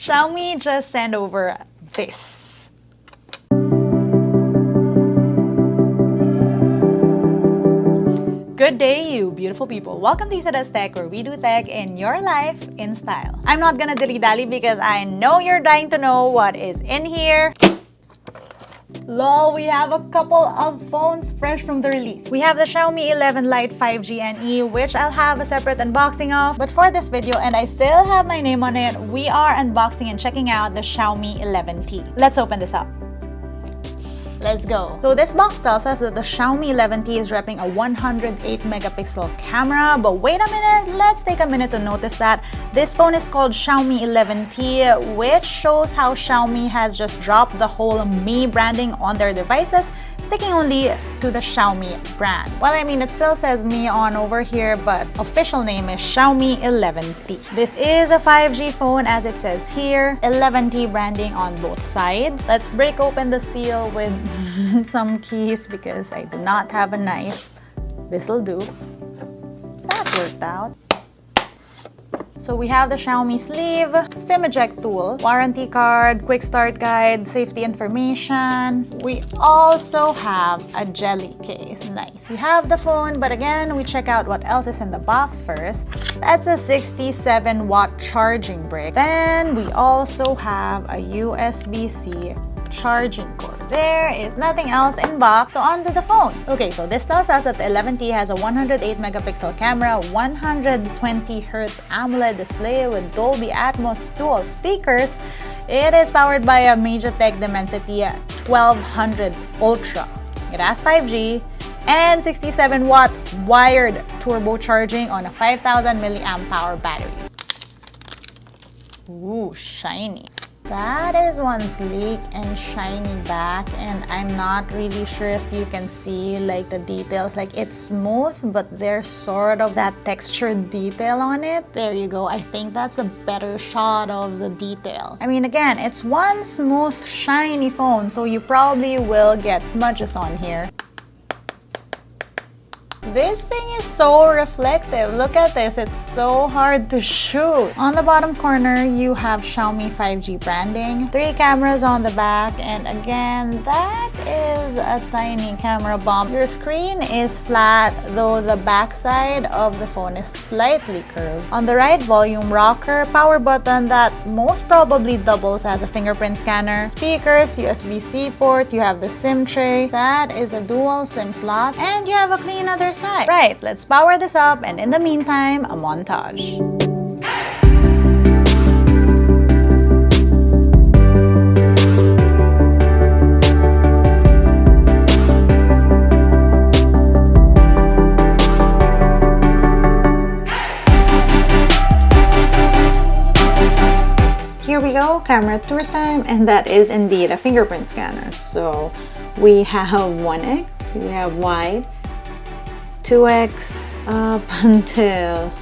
Xiaomi just sent over this. Good day, you beautiful people. Welcome to LAZADA's Tech, where we do tech in your life in style. I'm not gonna dilly-dally because I know you're dying to know what is in here. Lol, we have a couple of phones fresh from the release. We have the Xiaomi 11 Lite 5G NE, which I'll have a separate unboxing of. But for this video, and I still have my name on it, we are unboxing and checking out the Xiaomi 11T. Let's open this up. Let's go. So this box tells us that the Xiaomi 11T is repping a 108 megapixel camera, but wait a minute, let's take a minute to notice that this phone is called Xiaomi 11T, which shows how Xiaomi has just dropped the whole Mi branding on their devices, sticking only to the Xiaomi brand. Well, I mean, it still says Mi on over here, but official name is Xiaomi 11T. This is a 5G phone, as it says here, 11T branding on both sides. Let's break open the seal with some keys because I do not have a knife. This'll do. That worked out. So we have the Xiaomi sleeve, SIM eject tool, warranty card, quick start guide, safety information. We also have a jelly case. Nice. We have the phone, but again, we check out what else is in the box first. That's a 67-watt charging brick. Then we also have a USB-C charging cord. There is nothing else in box, so onto the phone. Okay, so this tells us that the 11T has a 108 megapixel camera, 120 Hz AMOLED display with Dolby Atmos dual speakers. It is powered by a MediaTek Dimensity 1200 Ultra. It has 5G and 67-watt wired turbocharging on a 5000 milliamp hour battery. Ooh, shiny. That is one sleek and shiny back, and I'm not really sure if you can see like the details. Like, it's smooth, but there's sort of that textured detail on it. There you go. I think that's a better shot of the detail. I mean, again, it's one smooth, shiny phone, so you probably will get smudges on here. This thing is so reflective. Look at this. It's so hard to shoot. On the bottom corner, you have Xiaomi 5G branding, 3 cameras on the back, and again, that is a tiny camera bump. Your screen is flat, though the back side of the phone is slightly curved. On the right, volume rocker, power button that most probably doubles as a fingerprint scanner, speakers, USB-C port, you have the SIM tray, that is a dual SIM slot, and you have a clean other side. Right, let's power this up, and in the meantime, a montage. Here we go, camera tour time, and that is indeed a fingerprint scanner. So we have 1x, we have wide, 2x up until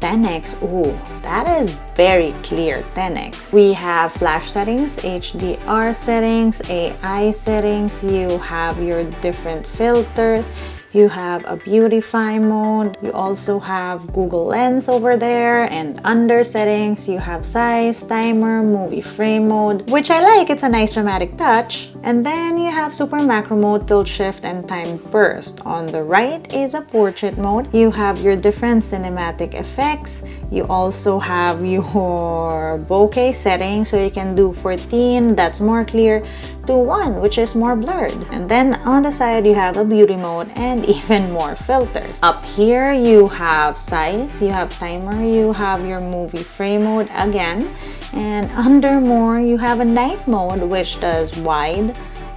10x. Ooh, that is very clear, 10x. We have flash settings, HDR settings, AI settings. You have your different filters. You have a beautify mode. You also have Google Lens over there, and under settings you have size, timer, movie frame mode, which I like. It's a nice dramatic touch. And then you have super macro mode, tilt shift, and time burst. On the right is a portrait mode. You have your different cinematic effects. You also have your bokeh setting, so you can do 14, that's more clear, to 1, which is more blurred. And then on the side you have a beauty mode and even more filters. Up here you have size, you have timer, you have your movie frame mode again, and under more you have a night mode, which does wide,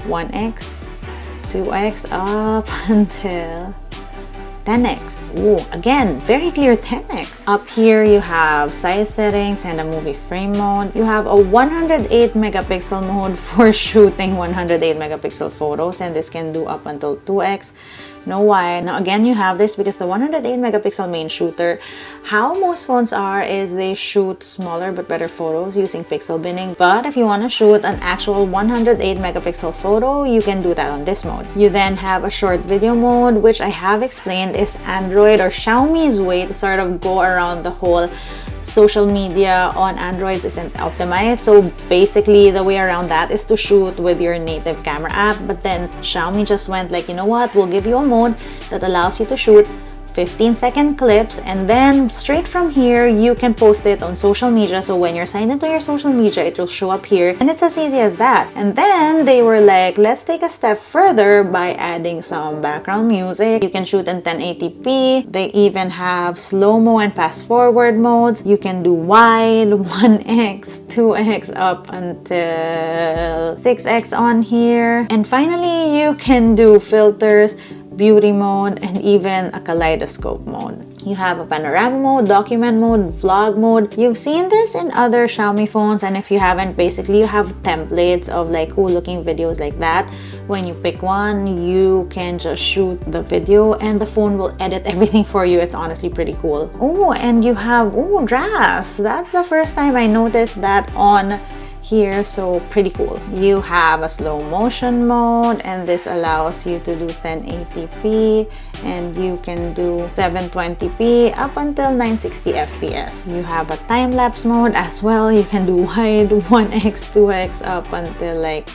1x, 2x up until 10x. Ooh, again, very clear 10x. Up here you have size settings and a movie frame mode. You have a 108 megapixel mode for shooting 108 megapixel photos, and this can do up until 2x. No wide. Now again, you have this because the 108 megapixel main shooter, how most phones are is they shoot smaller but better photos using pixel binning. But if you want to shoot an actual 108 megapixel photo, you can do that on this mode. You then have a short video mode, which I have explained is Android or Xiaomi's way to sort of go around the whole social media on Androids isn't optimized. So basically the way around that is to shoot with your native camera app. But then Xiaomi just went like, you know what, we'll give you a mode that allows you to shoot 15-second clips, and then straight from here you can post it on social media. So when you're signed into your social media, it will show up here, and it's as easy as that. And then they were like, let's take a step further by adding some background music. You can shoot in 1080p. They even have slow-mo and fast-forward modes. You can do wide, 1x, 2x, up until 6x on here. And finally, you can do filters, beauty mode, and even a kaleidoscope mode. You have a panorama mode, document mode, vlog mode. You've seen this in other Xiaomi phones, and if you haven't, basically you have templates of like cool looking videos like that. When you pick one, you can just shoot the video and the phone will edit everything for you. It's honestly pretty cool. Oh, and you have drafts. That's the first time I noticed that on here, so pretty cool. You have a slow motion mode, and this allows you to do 1080p, and you can do 720p up until 960 fps. You have a time-lapse mode as well. You can do wide, 1x, 2x, up until like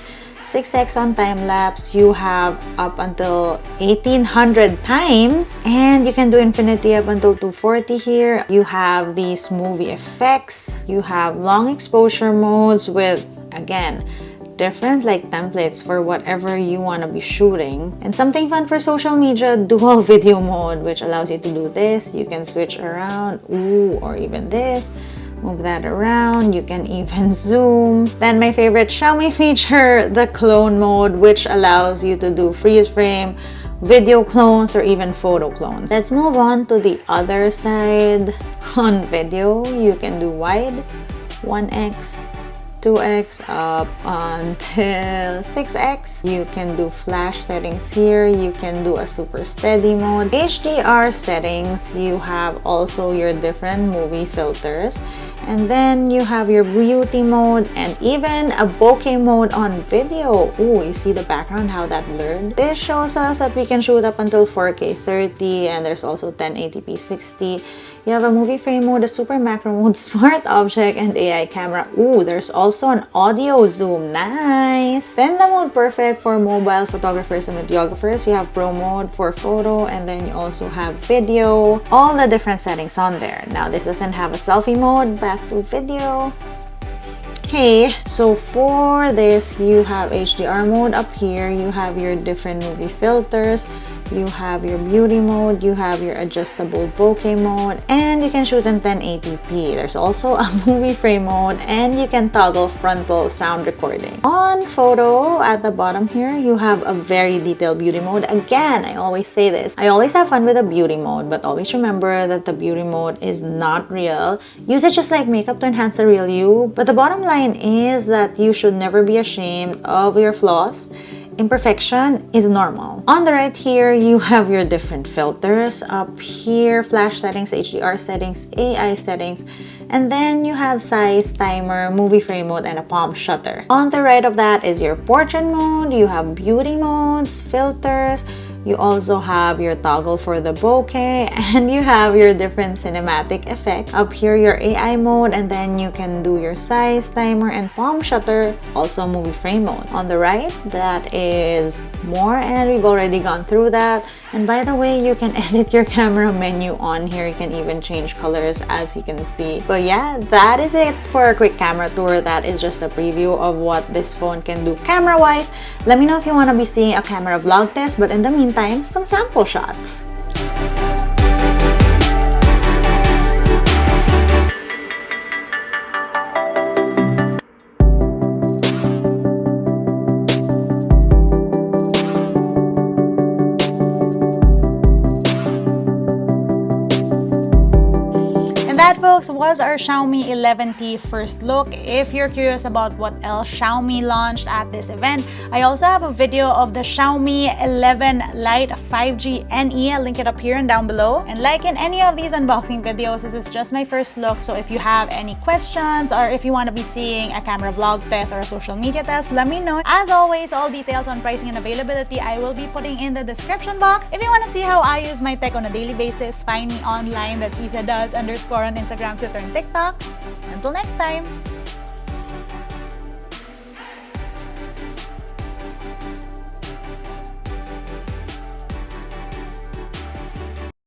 6x on time-lapse. You have up until 1800 times, and you can do infinity up until 240 here. You have these movie effects. You have long exposure modes with, again, different like templates for whatever you want to be shooting. And something fun for social media, dual video mode, which allows you to do this. You can switch around, or even this. Move that around. You can even zoom. Then my favorite Xiaomi feature, the clone mode, which allows you to do freeze frame, video clones, or even photo clones. Let's move on to the other side. On video, you can do wide, 1x, 2x, up until 6x. You can do flash settings here. You can do a super steady mode. HDR settings, you have also your different movie filters. And then you have your beauty mode and even a bokeh mode on video. Ooh, you see the background, how that blurred? This shows us that we can shoot up until 4K 30, and there's also 1080p 60. You have a movie frame mode, a super macro mode, smart object, and AI camera. Ooh, there's also an audio zoom. Nice! Then the mode perfect for mobile photographers and videographers. You have pro mode for photo, and then you also have video. All the different settings on there. Now, this doesn't have a selfie mode. Back to video. Hey, so for this, you have HDR mode up here. You have your different movie filters. You have your beauty mode, you have your adjustable bokeh mode, and you can shoot in 1080p. There's also a movie frame mode, and you can toggle frontal sound recording. On photo, at the bottom here, you have a very detailed beauty mode. Again, I always say this. I always have fun with the beauty mode, but always remember that the beauty mode is not real. Use it just like makeup to enhance the real you. But the bottom line is that you should never be ashamed of your flaws. Imperfection is normal. On the right here, you have your different filters. Up here, flash settings, HDR settings, AI settings, and then you have size, timer, movie frame mode, and a palm shutter. On the right of that is your portrait mode. You have beauty modes, filters. You also have your toggle for the bokeh, and you have your different cinematic effects. Up here, your AI mode, and then you can do your size, timer, and palm shutter, also movie frame mode. On the right, that is more, and we've already gone through that. And by the way, you can edit your camera menu on here. You can even change colors, as you can see. But yeah, that is it for a quick camera tour. That is just a preview of what this phone can do camera-wise. Let me know if you want to be seeing a camera vlog test, but in the meantime, some sample shots. That, folks, was our Xiaomi 11T first look. If you're curious about what else Xiaomi launched at this event, I also have a video of the Xiaomi 11 Lite 5G NE. I'll link it up here and down below. And like in any of these unboxing videos, this is just my first look. So if you have any questions or if you want to be seeing a camera vlog test or a social media test, let me know. As always, all details on pricing and availability I will be putting in the description box. If you want to see how I use my tech on a daily basis, find me online. That's LAZADA _ on Instagram Instagram, Twitter, and TikTok. Until next time!